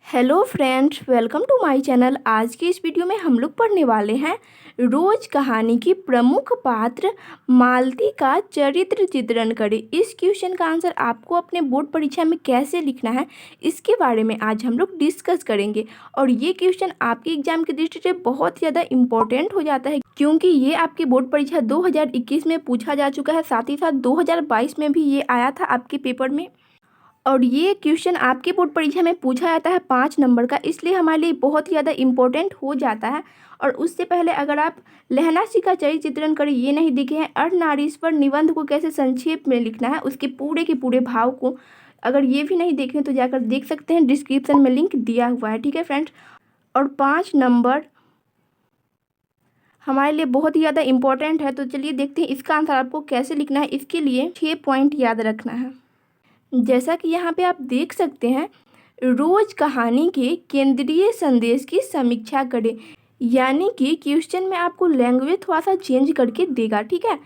Hello friends, welcome to my channel. आज की इस वीडियो में हम लोग पढ़ने वाले हैं रोज कहानी की प्रमुख पात्र मालती का चरित्र चित्रण करें। इस क्वेश्चन का आंसर आपको अपने बोर्ड परीक्षा में कैसे लिखना है, इसके बारे में आज हम लोग डिस्कस करेंगे। और ये क्वेश्चन आपके एग्जाम की दृष्टि से बहुत ज़्यादा इम्पोर्टेंट हो जाता है, क्योंकि ये आपकी बोर्ड परीक्षा 2021 में पूछा जा चुका है। साथ ही साथ 2022 में भी ये आया था आपके पेपर में। और ये क्वेश्चन आपकी बोर्ड परीक्षा में पूछा जाता है 5 नंबर का, इसलिए हमारे लिए बहुत ही ज़्यादा इम्पोर्टेंट हो जाता है। और उससे पहले अगर आप लहनासी का चरित्र चित्रण करें ये नहीं देखे हैं, अर्धनारीश्वर निबंध को कैसे संक्षेप में लिखना है, उसके पूरे के पूरे भाव को अगर ये भी नहीं देखें तो जाकर देख सकते हैं, डिस्क्रिप्शन में लिंक दिया हुआ है। ठीक है फ्रेंड्स, और 5 नंबर हमारे लिए बहुत ही ज़्यादा इम्पोर्टेंट है। तो चलिए देखते हैं इसका आंसर आपको कैसे लिखना है। इसके लिए 6 पॉइंट याद रखना है। जैसा कि यहाँ पे आप देख सकते हैं, रोज कहानी के केंद्रीय संदेश की समीक्षा करें। यानी कि क्वेश्चन में आपको लैंग्वेज थोड़ा सा चेंज करके देगा। ठीक है,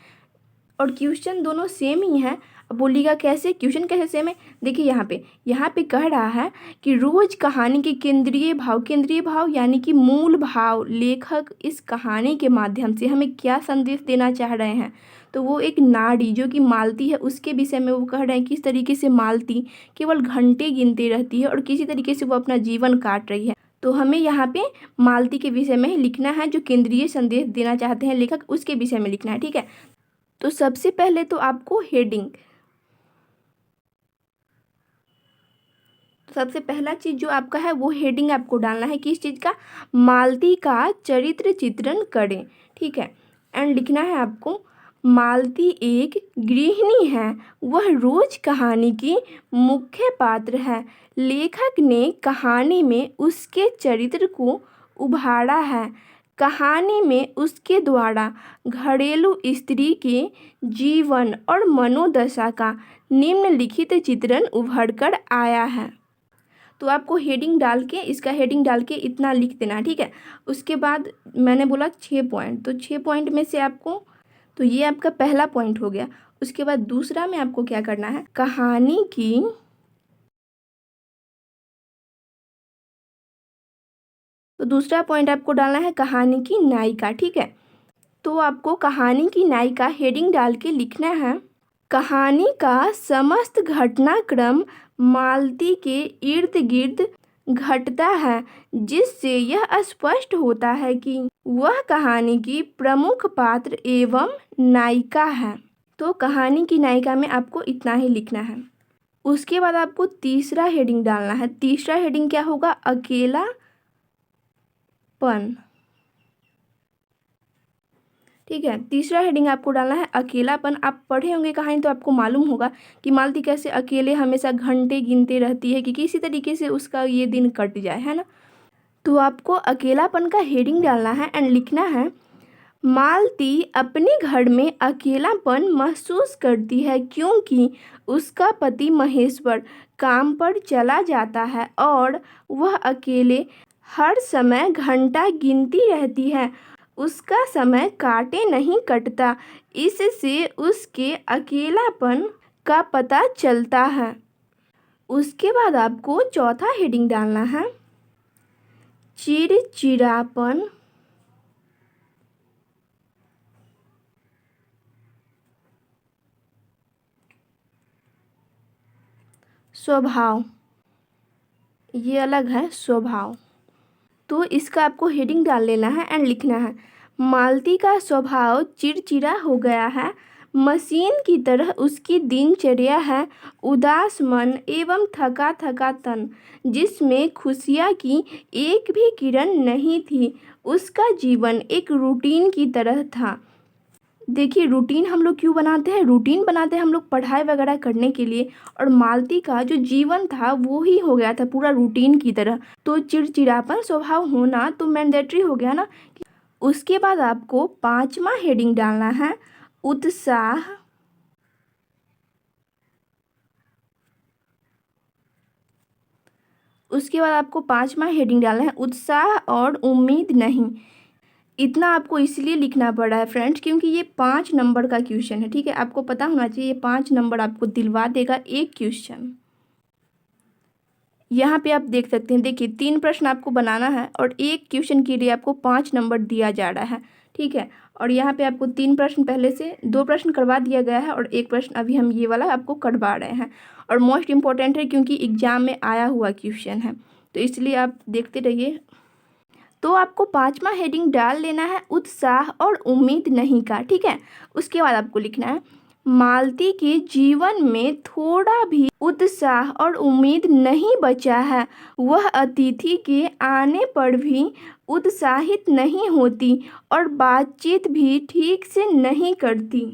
और क्वेश्चन दोनों सेम ही है। अब बोलिएगा कैसे, क्वेश्चन कैसे सेम है। देखिए यहाँ पे कह रहा है कि रोज कहानी के केंद्रीय भाव यानी कि मूल भाव, लेखक इस कहानी के माध्यम से हमें क्या संदेश देना चाह रहे हैं। तो वो एक नारी जो कि मालती है, उसके विषय में वो कह रहे हैं किस तरीके से मालती केवल घंटे गिनती रहती है और किसी तरीके से वो अपना जीवन काट रही है। तो हमें यहाँ पे मालती के विषय में ही लिखना है, जो केंद्रीय संदेश देना चाहते हैं लेखक, उसके विषय में लिखना है। ठीक है, तो सबसे पहले तो आपको हेडिंग, सबसे पहला चीज जो आपका है वो हेडिंग आपको डालना है। किस चीज का? मालती का चरित्र चित्रण करें। ठीक है, एंड लिखना है आपको, मालती एक गृहिणी है, वह रोज कहानी की मुख्य पात्र है। लेखक ने कहानी में उसके चरित्र को उभारा है। कहानी में उसके द्वारा घरेलू स्त्री के जीवन और मनोदशा का निम्नलिखित चित्रण उभर कर आया है। तो आपको हेडिंग डाल के, इसका हेडिंग डाल के इतना लिख देना है। ठीक है, उसके बाद मैंने बोला 6 पॉइंट, तो 6 पॉइंट में से आपको, तो ये आपका पहला पॉइंट हो गया। उसके बाद दूसरा में आपको क्या करना है, कहानी की, तो दूसरा पॉइंट आपको डालना है कहानी की नायिका। ठीक है, तो आपको कहानी की नायिका हेडिंग डाल के लिखना है, कहानी का समस्त घटनाक्रम मालती के इर्द गिर्द घटता है, जिससे यह स्पष्ट होता है कि वह कहानी की प्रमुख पात्र एवं नायिका है। तो कहानी की नायिका में आपको इतना ही लिखना है। उसके बाद आपको तीसरा हेडिंग डालना है। तीसरा हेडिंग क्या होगा? अकेलापन। ठीक है, तीसरा हेडिंग आपको डालना है अकेलापन। आप पढ़े होंगे कहानी तो आपको मालूम होगा कि मालती कैसे अकेले हमेशा घंटे गिनते रहती है कि किसी तरीके से उसका ये दिन कट जाए, है ना। तो आपको अकेलापन का हेडिंग डालना है एंड लिखना है, मालती अपने घर में अकेलापन महसूस करती है क्योंकि उसका पति महेश्वर काम पर चला जाता है और वह अकेले हर समय घंटा गिनती रहती है। उसका समय काटे नहीं कटता, इससे उसके अकेलापन का पता चलता है। उसके बाद आपको चौथा हेडिंग डालना है, चिड़चिड़ापन स्वभाव, ये अलग है स्वभाव। तो इसका आपको हेडिंग डाल लेना है एंड लिखना है, मालती का स्वभाव चिड़चिड़ा हो गया है, मशीन की तरह उसकी दिनचर्या है, उदास मन एवं थका थका तन, जिसमें खुशियाँ की एक भी किरण नहीं थी। उसका जीवन एक रूटीन की तरह था। देखिए, रूटीन हम लोग क्यों बनाते हैं? रूटीन बनाते हैं हम लोग पढ़ाई वगैरह करने के लिए, और मालती का जो जीवन था वो ही हो गया था पूरा रूटीन की तरह। तो चिड़चिड़ापन स्वभाव होना तो मैंडेटरी हो गया ना। उसके बाद आपको पांचवा हेडिंग डालना है, उत्साह। उसके बाद आपको पांचवा हेडिंग डालना है, उत्साह और उम्मीद नहीं। इतना आपको इसलिए लिखना पड़ा है फ्रेंड्स क्योंकि ये 5 नंबर का क्वेश्चन है। ठीक है, आपको पता होना चाहिए ये 5 नंबर आपको दिलवा देगा एक क्वेश्चन। यहाँ पे आप देख सकते हैं, देखिए 3 प्रश्न आपको बनाना है और एक क्वेश्चन के लिए आपको 5 नंबर दिया जा रहा है, ठीक है। और यहाँ पे आपको 3 प्रश्न पहले से 2 प्रश्न करवा दिया गया है और एक प्रश्न अभी हम ये वाला आपको करवा रहे हैं। और मोस्ट इम्पॉर्टेंट है क्योंकि एग्जाम में आया हुआ क्वेश्चन है, तो इसलिए आप देखते रहिए। तो आपको 5वां हेडिंग डाल लेना है उत्साह और उम्मीद नहीं का, ठीक है। उसके बाद आपको लिखना है मालती के जीवन में थोड़ा भी उत्साह और उम्मीद नहीं बचा है। वह अतिथि के आने पर भी उत्साहित नहीं होती और बातचीत भी ठीक से नहीं करती।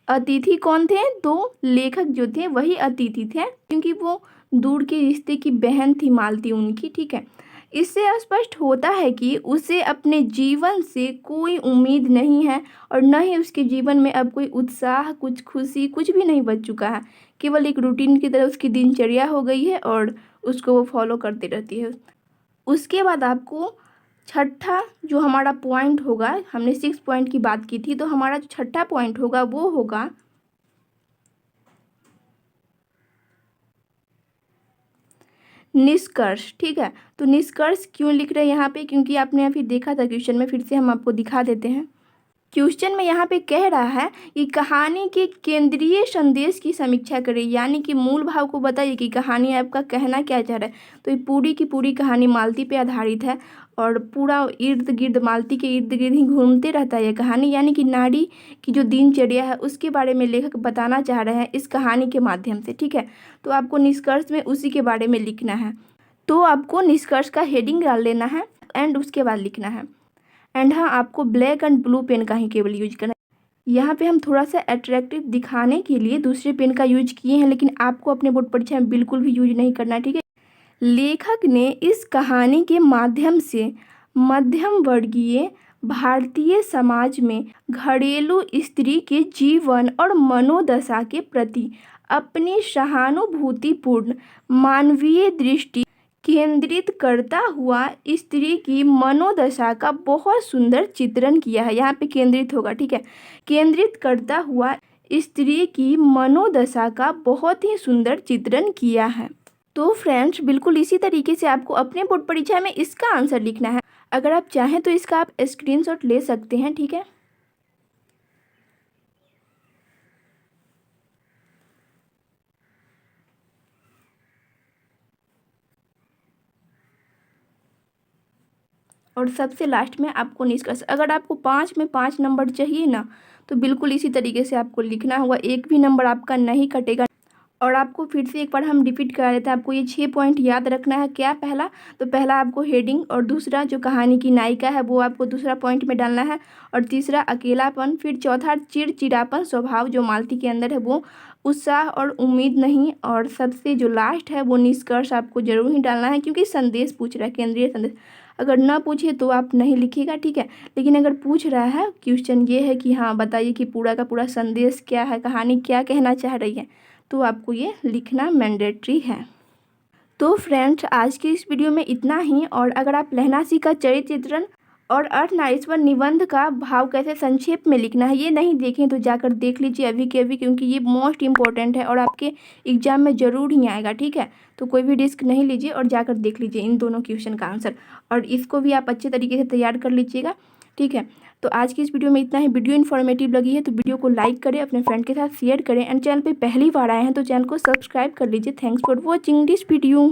अतिथि कौन थे? 2 लेखक जो थे वही अतिथि थे, क्योंकि वो दूर के रिश्ते की बहन थी मालती उनकी, ठीक है। इससे स्पष्ट होता है कि उसे अपने जीवन से कोई उम्मीद नहीं है और न ही उसके जीवन में अब कोई उत्साह, कुछ खुशी, कुछ भी नहीं बच चुका है। केवल एक रूटीन की तरह उसकी दिनचर्या हो गई है और उसको वो फॉलो करती रहती है। उसके बाद आपको छठा जो हमारा पॉइंट होगा, हमने 6 पॉइंट की बात की थी, तो हमारा जो छठा पॉइंट होगा वो होगा निष्कर्ष, ठीक है। तो निष्कर्ष क्यों लिख रहे हैं यहाँ पे? क्योंकि आपने अभी देखा था क्वेश्चन में, फिर से हम आपको दिखा देते हैं। क्वेश्चन में यहाँ पे कह रहा है कि कहानी के केंद्रीय संदेश की समीक्षा करें, यानी कि मूल भाव को बताइए कि कहानी आपका कहना क्या चाह रहा है। तो ये पूरी की पूरी कहानी मालती पे आधारित है और पूरा इर्द गिर्द मालती के इर्द गिर्द ही घूमते रहता है ये कहानी, यानी कि नारी की जो दिनचर्या है उसके बारे में लेखक बताना चाह रहे हैं इस कहानी के माध्यम से, ठीक है। तो आपको निष्कर्ष में उसी के बारे में लिखना है। तो आपको निष्कर्ष का हेडिंग डाल लेना है एंड उसके बाद लिखना है। एंड हाँ, आपको ब्लैक एंड ब्लू पेन का ही केवल यूज करना है। यहाँ पे हम थोड़ा सा अट्रैक्टिव दिखाने के लिए दूसरे पेन का यूज किए हैं, लेकिन आपको अपने बोर्ड परीक्षा में बिल्कुल भी यूज नहीं करना है, ठीक है। लेखक ने इस कहानी के माध्यम से मध्यम वर्गीय भारतीय समाज में घरेलू स्त्री के जीवन और मनोदशा के प्रति अपनी सहानुभूतिपूर्ण मानवीय दृष्टि केंद्रित करता हुआ स्त्री की मनोदशा का बहुत सुंदर चित्रण किया है। यहाँ पे केंद्रित होगा, ठीक है। केंद्रित करता हुआ स्त्री की मनोदशा का बहुत ही सुंदर चित्रण किया है। तो फ्रेंड्स, बिल्कुल इसी तरीके से आपको अपने बोर्ड परीक्षा में इसका आंसर लिखना है। अगर आप चाहें तो इसका आप स्क्रीनशॉट ले सकते हैं, ठीक है। और सबसे लास्ट में आपको निष्कर्ष, अगर आपको 5 में 5 नंबर चाहिए ना, तो बिल्कुल इसी तरीके से आपको लिखना होगा, एक भी नंबर आपका नहीं कटेगा। और आपको फिर से एक बार हम रिपीट करा देते हैं, आपको ये 6 पॉइंट याद रखना है। क्या? पहला, तो पहला आपको हेडिंग, और दूसरा जो कहानी की नायिका है वो आपको दूसरा पॉइंट में डालना है, और तीसरा अकेलापन, फिर चौथा चिड़चिड़ापन स्वभाव जो मालती के अंदर है वो, उत्साह और उम्मीद नहीं, और सबसे जो लास्ट है वो निष्कर्ष आपको जरूर ही डालना है, क्योंकि संदेश पूछ रहा है, केंद्रीय संदेश। अगर ना पूछे तो आप नहीं लिखिएगा, ठीक है। लेकिन अगर पूछ रहा है क्वेश्चन ये है कि हाँ बताइए कि पूरा का पूरा संदेश क्या है, कहानी क्या कहना चाह रही है, तो आपको ये लिखना मैंडेटरी है। तो फ्रेंड्स, आज की इस वीडियो में इतना ही। और अगर आप लहनासी का चरित्र चित्रण और अर्धनारीश्वर निबंध का भाव कैसे संक्षेप में लिखना है ये नहीं देखें तो जाकर देख लीजिए अभी के अभी, क्योंकि ये मोस्ट इम्पॉर्टेंट है और आपके एग्जाम में ज़रूर ही आएगा, ठीक है। तो कोई भी रिस्क नहीं लीजिए और जाकर देख लीजिए इन दोनों क्वेश्चन का आंसर, और इसको भी आप अच्छे तरीके से तैयार कर लीजिएगा, ठीक है। तो आज की इस वीडियो में इतना ही। वीडियो इन्फॉर्मेटिव लगी है तो वीडियो को लाइक करें, अपने फ्रेंड के साथ शेयर करें, एंड चैनल पे पहली बार आए हैं तो चैनल को सब्सक्राइब कर लीजिए। Thanks for watching this video.